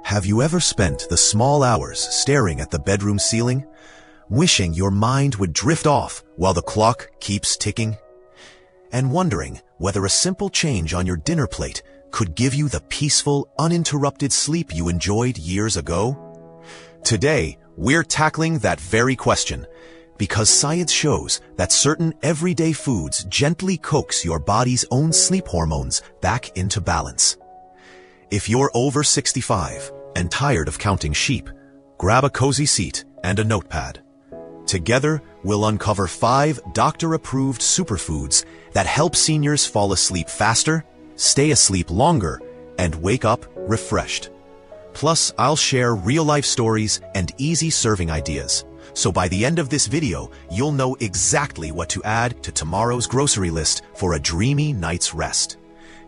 Have you ever spent the small hours staring at the bedroom ceiling, wishing your mind would drift off while the clock keeps ticking? And wondering whether a simple change on your dinner plate could give you the peaceful, uninterrupted sleep you enjoyed years ago? Today, we're tackling that very question, because science shows that certain everyday foods gently coax your body's own sleep hormones back into balance. If you're over 65 and tired of counting sheep, grab a cozy seat and a notepad. Together, we'll uncover 5 doctor-approved superfoods that help seniors fall asleep faster, stay asleep longer, and wake up refreshed. Plus, I'll share real-life stories and easy serving ideas, so by the end of this video, you'll know exactly what to add to tomorrow's grocery list for a dreamy night's rest.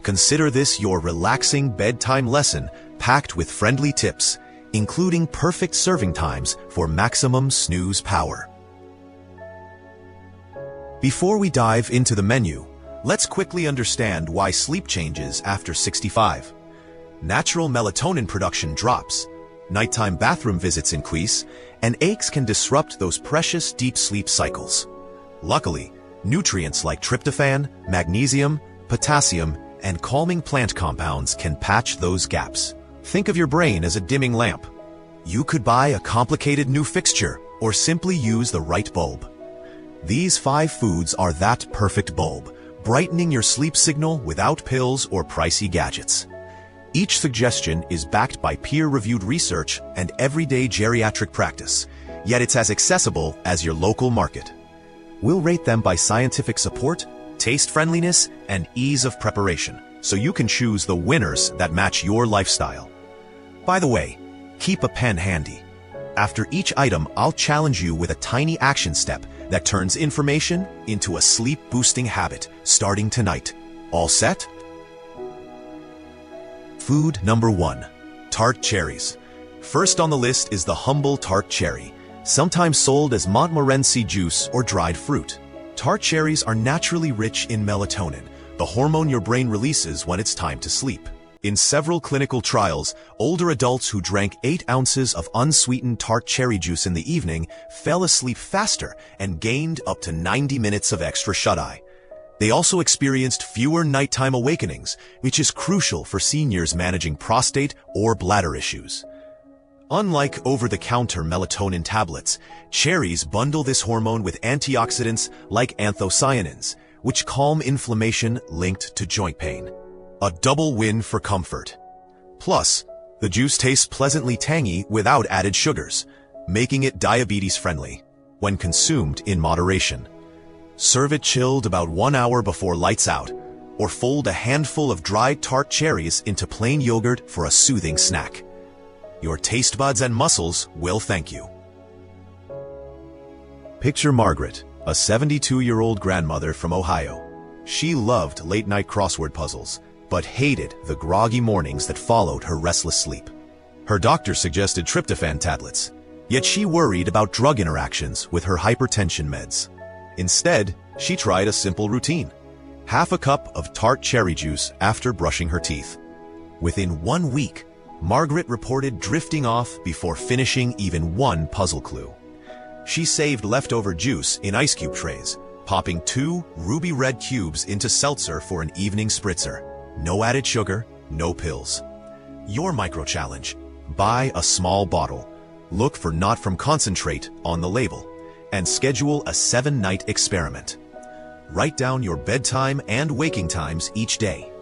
Consider this your relaxing bedtime lesson packed with friendly tips, including perfect serving times for maximum snooze power. Before we dive into the menu, let's quickly understand why sleep changes after 65. Natural melatonin production drops, nighttime bathroom visits increase, and aches can disrupt those precious deep sleep cycles. Luckily, nutrients like tryptophan, magnesium, potassium, and calming plant compounds can patch those gaps. Think of your brain as a dimming lamp. You could buy a complicated new fixture or simply use the right bulb. These 5 foods are that perfect bulb, brightening your sleep signal without pills or pricey gadgets. Each suggestion is backed by peer-reviewed research and everyday geriatric practice, yet it's as accessible as your local market. We'll rate them by scientific support, taste friendliness, and ease of preparation, so you can choose the winners that match your lifestyle. By the way, keep a pen handy. After each item, I'll challenge you with a tiny action step that turns information into a sleep-boosting habit, starting tonight. All set? Food number 1. Tart cherries. First on the list is the humble tart cherry, sometimes sold as Montmorency juice or dried fruit. Tart cherries are naturally rich in melatonin, the hormone your brain releases when it's time to sleep. In several clinical trials, older adults who drank 8 ounces of unsweetened tart cherry juice in the evening fell asleep faster and gained up to 90 minutes of extra shut-eye. They also experienced fewer nighttime awakenings, which is crucial for seniors managing prostate or bladder issues. Unlike over-the-counter melatonin tablets, cherries bundle this hormone with antioxidants like anthocyanins, which calm inflammation linked to joint pain. A double win for comfort. Plus, the juice tastes pleasantly tangy without added sugars, making it diabetes-friendly when consumed in moderation. Serve it chilled about 1 hour before lights out, or fold a handful of dried tart cherries into plain yogurt for a soothing snack. Your taste buds and muscles will thank you. Picture Margaret, a 72-year-old grandmother from Ohio. She loved late-night crossword puzzles, but hated the groggy mornings that followed her restless sleep. Her doctor suggested tryptophan tablets, yet she worried about drug interactions with her hypertension meds. Instead, she tried a simple routine: half a cup of tart cherry juice after brushing her teeth. Within 1 week, Margaret reported drifting off before finishing even one puzzle clue. She saved leftover juice in ice cube trays, popping 2 ruby red cubes into seltzer for an evening spritzer. No added sugar, no pills. Your micro-challenge: buy a small bottle, look for "not from concentrate" on the label, and schedule a 7-night experiment. Write down your bedtime and waking times each day.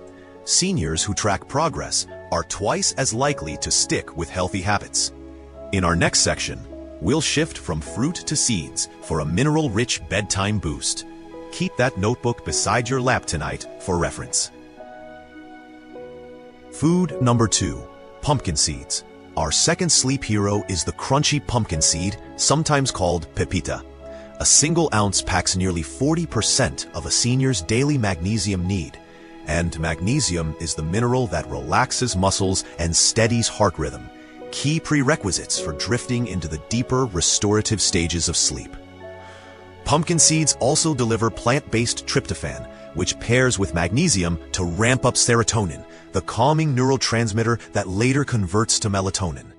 Seniors who track progress are twice as likely to stick with healthy habits. In our next section, we'll shift from fruit to seeds for a mineral-rich bedtime boost. Keep that notebook beside your lap tonight for reference. Food number 2. Pumpkin seeds. Our second sleep hero is the crunchy pumpkin seed, sometimes called pepita. A single ounce packs nearly 40% of a senior's daily magnesium need, and magnesium is the mineral that relaxes muscles and steadies heart rhythm, key prerequisites for drifting into the deeper restorative stages of sleep. Pumpkin seeds also deliver plant-based tryptophan, which pairs with magnesium to ramp up serotonin, the calming neurotransmitter that later converts to melatonin.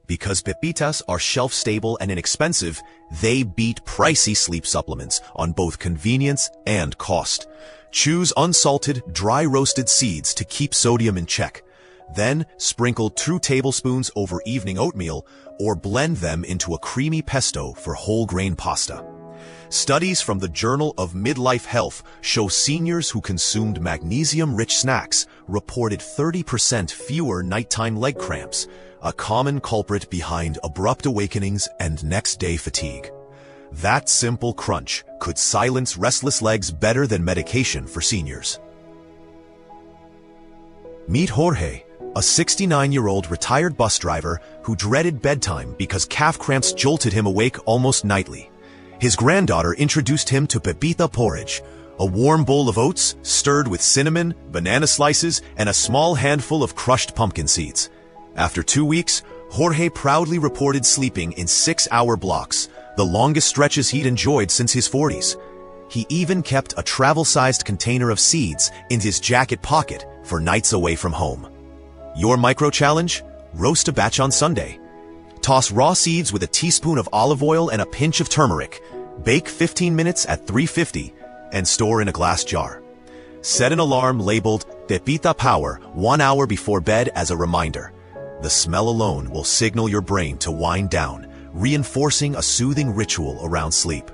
Because pepitas are shelf-stable and inexpensive, they beat pricey sleep supplements on both convenience and cost. Choose unsalted, dry-roasted seeds to keep sodium in check. Then sprinkle 2 tablespoons over evening oatmeal or blend them into a creamy pesto for whole grain pasta. Studies from the Journal of Midlife Health show seniors who consumed magnesium-rich snacks reported 30% fewer nighttime leg cramps, a common culprit behind abrupt awakenings and next-day fatigue. That simple crunch could silence restless legs better than medication for seniors. Meet Jorge, a 69-year-old retired bus driver who dreaded bedtime because calf cramps jolted him awake almost nightly. His granddaughter introduced him to pepita porridge, a warm bowl of oats stirred with cinnamon, banana slices, and a small handful of crushed pumpkin seeds. After 2 weeks, Jorge proudly reported sleeping in 6-hour blocks, the longest stretches he'd enjoyed since his 40s. He even kept a travel-sized container of seeds in his jacket pocket for nights away from home. Your micro-challenge? Roast a batch on Sunday. Toss raw seeds with a teaspoon of olive oil and a pinch of turmeric. Bake 15 minutes at 350 and store in a glass jar. Set an alarm labeled Pepita Power 1 hour before bed as a reminder. The smell alone will signal your brain to wind down, reinforcing a soothing ritual around sleep.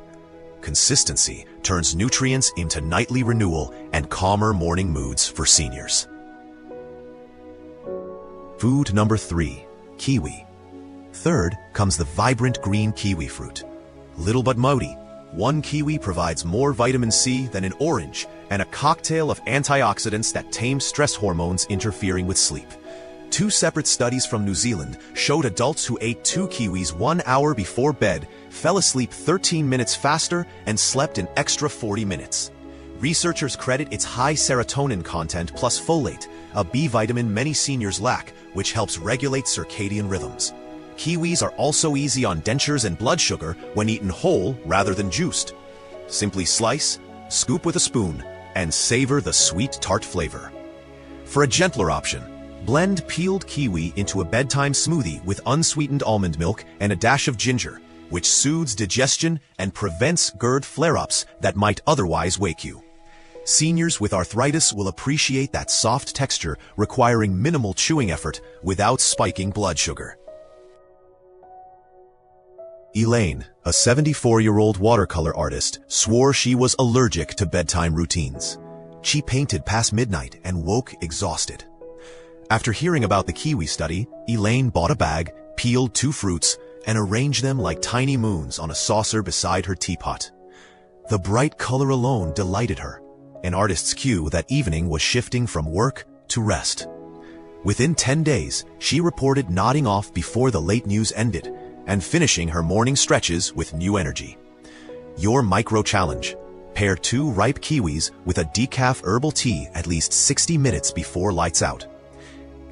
Consistency turns nutrients into nightly renewal and calmer morning moods for seniors. Food number 3, kiwi. Third comes the vibrant green kiwi fruit. Little but mighty, 1 kiwi provides more vitamin C than an orange and a cocktail of antioxidants that tame stress hormones interfering with sleep. 2 separate studies from New Zealand showed adults who ate 2 kiwis 1 hour before bed fell asleep 13 minutes faster and slept an extra 40 minutes. Researchers credit its high serotonin content plus folate, a B vitamin many seniors lack, which helps regulate circadian rhythms. Kiwis are also easy on dentures and blood sugar when eaten whole rather than juiced. Simply slice, scoop with a spoon, and savor the sweet tart flavor. For a gentler option, blend peeled kiwi into a bedtime smoothie with unsweetened almond milk and a dash of ginger, which soothes digestion and prevents GERD flare-ups that might otherwise wake you. Seniors with arthritis will appreciate that soft texture requiring minimal chewing effort without spiking blood sugar. Elaine, a 74-year-old watercolor artist, swore she was allergic to bedtime routines. She painted past midnight and woke exhausted. After hearing about the kiwi study, Elaine bought a bag, peeled 2 fruits, and arranged them like tiny moons on a saucer beside her teapot. The bright color alone delighted her. An artist's cue that evening was shifting from work to rest. Within 10 days, she reported nodding off before the late news ended and finishing her morning stretches with new energy. Your micro-challenge: pair 2 ripe kiwis with a decaf herbal tea at least 60 minutes before lights out.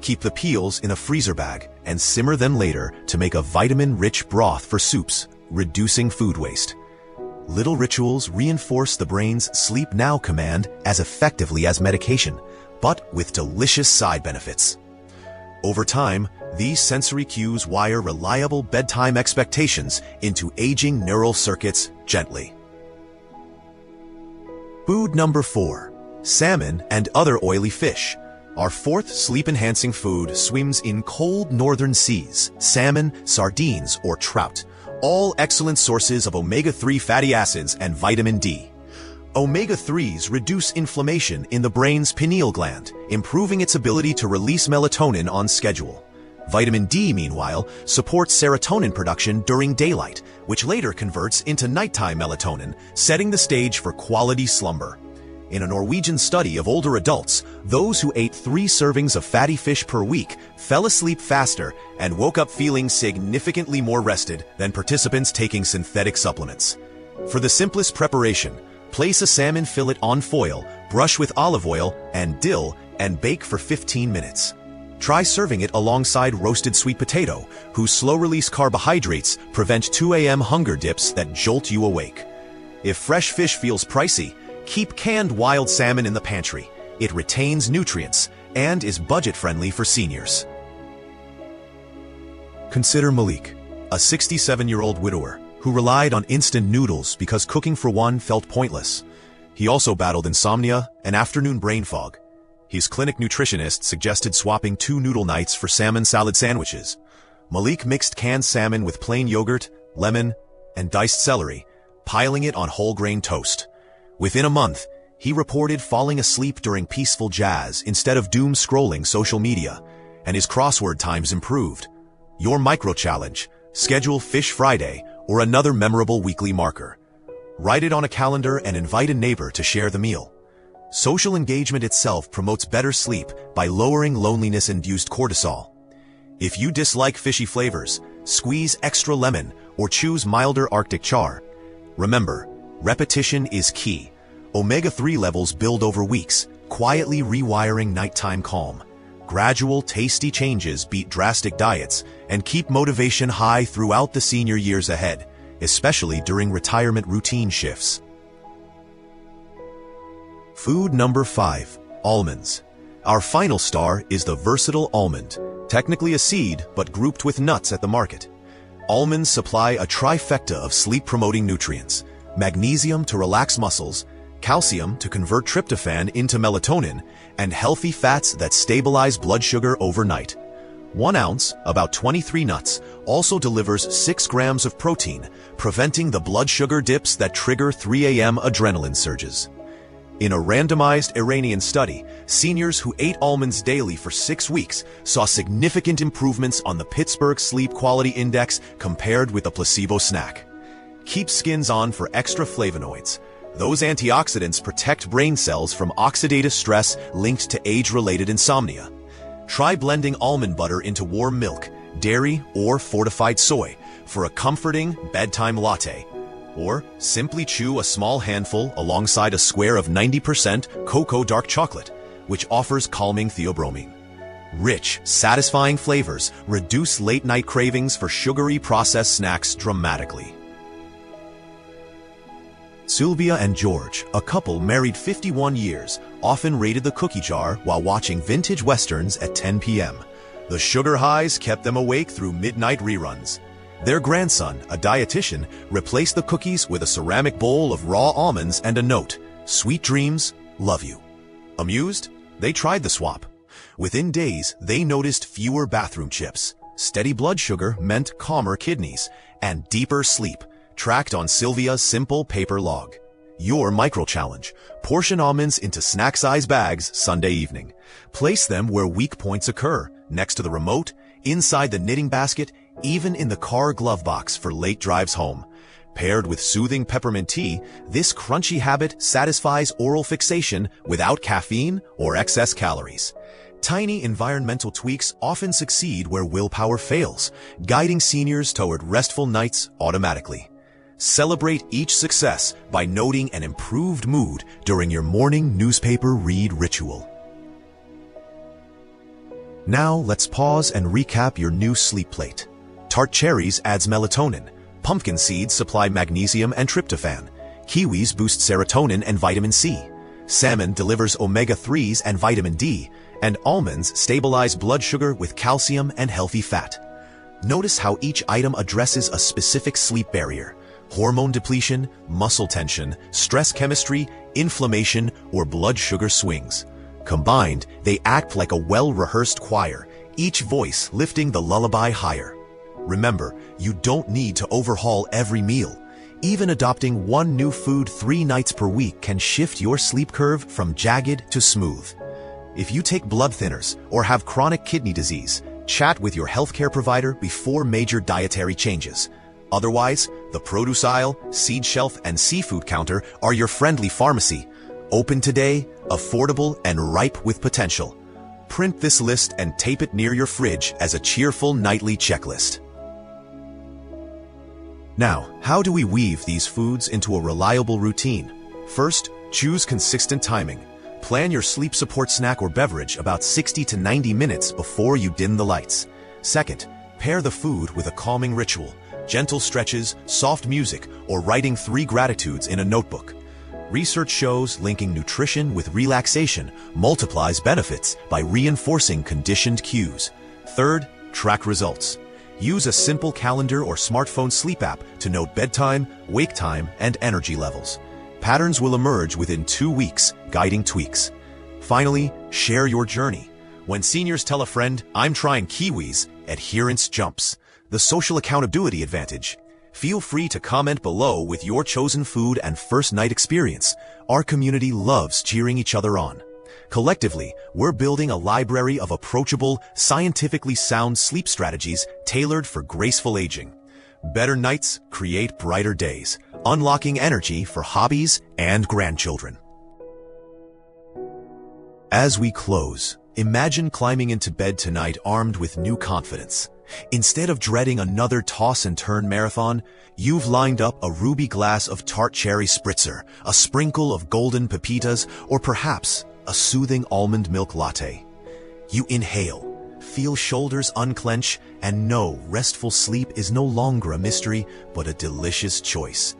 Keep the peels in a freezer bag and simmer them later to make a vitamin-rich broth for soups, reducing food waste. Little rituals reinforce the brain's sleep now command as effectively as medication, but with delicious side benefits. Over time, these sensory cues wire reliable bedtime expectations into aging neural circuits gently. Food number 4, salmon and other oily fish. Our 4th sleep-enhancing food swims in cold northern seas: salmon, sardines, or trout, all excellent sources of omega-3 fatty acids and vitamin D. Omega-3s reduce inflammation in the brain's pineal gland, improving its ability to release melatonin on schedule. Vitamin D, meanwhile, supports serotonin production during daylight, which later converts into nighttime melatonin, setting the stage for quality slumber. In a Norwegian study of older adults, those who ate 3 servings of fatty fish per week fell asleep faster and woke up feeling significantly more rested than participants taking synthetic supplements. For the simplest preparation, place a salmon fillet on foil, brush with olive oil and dill, and bake for 15 minutes. Try serving it alongside roasted sweet potato, whose slow-release carbohydrates prevent 2 a.m. hunger dips that jolt you awake. If fresh fish feels pricey, Keep canned wild salmon in the pantry. It retains nutrients and is budget-friendly for seniors. Consider Malik, a 67-year-old widower who relied on instant noodles because cooking for one felt pointless. He also battled insomnia and afternoon brain fog. His clinic nutritionist suggested swapping 2 noodle nights for salmon salad sandwiches. Malik mixed canned salmon with plain yogurt, lemon, and diced celery, piling it on whole grain toast. Within a month, he reported falling asleep during peaceful jazz instead of doom-scrolling social media, and his crossword times improved. Your micro-challenge: schedule Fish Friday or another memorable weekly marker. Write it on a calendar and invite a neighbor to share the meal. Social engagement itself promotes better sleep by lowering loneliness-induced cortisol. If you dislike fishy flavors, squeeze extra lemon or choose milder Arctic char. Remember, repetition is key. Omega-3 levels build over weeks, quietly rewiring nighttime calm. Gradual, tasty changes beat drastic diets and keep motivation high throughout the senior years ahead, especially during retirement routine shifts. Food number 5, almonds. Our final star is the versatile almond, technically a seed but grouped with nuts at the market. Almonds supply a trifecta of sleep-promoting nutrients: magnesium to relax muscles, calcium to convert tryptophan into melatonin, and healthy fats that stabilize blood sugar overnight. 1 ounce, about 23 nuts, also delivers 6 grams of protein, preventing the blood sugar dips that trigger 3 a.m. adrenaline surges. In a randomized Iranian study, seniors who ate almonds daily for 6 weeks saw significant improvements on the Pittsburgh Sleep Quality Index compared with a placebo snack. Keep skins on for extra flavonoids. Those antioxidants protect brain cells from oxidative stress linked to age-related insomnia. Try blending almond butter into warm milk, dairy, or fortified soy for a comforting bedtime latte. Or simply chew a small handful alongside a square of 90% cocoa dark chocolate, which offers calming theobromine. Rich, satisfying flavors reduce late-night cravings for sugary processed snacks dramatically. Sylvia and George, a couple married 51 years, often raided the cookie jar while watching vintage westerns at 10 p.m. The sugar highs kept them awake through midnight reruns. Their grandson, a dietitian, replaced the cookies with a ceramic bowl of raw almonds and a note: "Sweet dreams, love you." Amused? They tried the swap. Within days, they noticed fewer bathroom chips. Steady blood sugar meant calmer kidneys and deeper sleep, tracked on Sylvia's simple paper log. Your micro-challenge: portion almonds into snack-size bags Sunday evening. Place them where weak points occur, next to the remote, inside the knitting basket, even in the car glove box for late drives home. Paired with soothing peppermint tea, this crunchy habit satisfies oral fixation without caffeine or excess calories. Tiny environmental tweaks often succeed where willpower fails, guiding seniors toward restful nights automatically. Celebrate each success by noting an improved mood during your morning newspaper read ritual. Now let's pause and recap your new sleep plate. Tart cherries adds melatonin. Pumpkin seeds supply magnesium and tryptophan. Kiwis boost serotonin and vitamin C. Salmon delivers omega-3s and vitamin D. And almonds stabilize blood sugar with calcium and healthy fat. Notice how each item addresses a specific sleep barrier: hormone depletion, muscle tension, stress chemistry, inflammation, or blood sugar swings. Combined, they act like a well-rehearsed choir, each voice lifting the lullaby higher. Remember, you don't need to overhaul every meal. Even adopting one new food 3 nights per week can shift your sleep curve from jagged to smooth. If you take blood thinners or have chronic kidney disease, chat with your healthcare provider before major dietary changes. Otherwise, the produce aisle, seed shelf, and seafood counter are your friendly pharmacy. Open today, affordable, and ripe with potential. Print this list and tape it near your fridge as a cheerful nightly checklist. Now, how do we weave these foods into a reliable routine? First, choose consistent timing. Plan your sleep support snack or beverage about 60 to 90 minutes before you dim the lights. Second, pair the food with a calming ritual: gentle stretches, soft music, or writing 3 gratitudes in a notebook. Research shows linking nutrition with relaxation multiplies benefits by reinforcing conditioned cues. Third, track results. Use a simple calendar or smartphone sleep app to note bedtime, wake time, and energy levels. Patterns will emerge within 2 weeks, guiding tweaks. Finally, share your journey. When seniors tell a friend, "I'm trying kiwis," adherence jumps. The social accountability advantage. Feel free to comment below with your chosen food and first night experience. Our community loves cheering each other on. Collectively, we're building a library of approachable, scientifically sound sleep strategies tailored for graceful aging. Better nights create brighter days, unlocking energy for hobbies and grandchildren. As we close, imagine climbing into bed tonight armed with new confidence. Instead of dreading another toss-and-turn marathon, you've lined up a ruby glass of tart cherry spritzer, a sprinkle of golden pepitas, or perhaps a soothing almond milk latte. You inhale, feel shoulders unclench, and know restful sleep is no longer a mystery, but a delicious choice.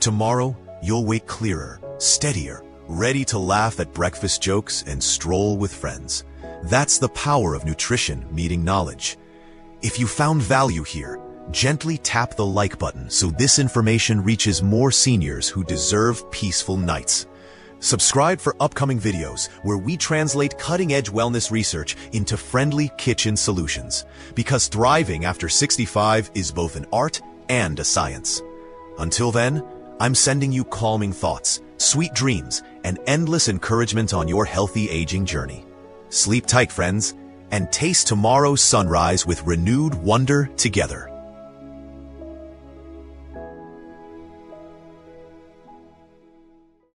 Tomorrow, you'll wake clearer, steadier, ready to laugh at breakfast jokes and stroll with friends. That's the power of nutrition meeting knowledge. If you found value here, gently tap the like button so this information reaches more seniors who deserve peaceful nights. Subscribe for upcoming videos where we translate cutting-edge wellness research into friendly kitchen solutions. Because thriving after 65 is both an art and a science. Until then, I'm sending you calming thoughts, sweet dreams, and endless encouragement on your healthy aging journey. Sleep tight, friends, and taste tomorrow's sunrise with renewed wonder together.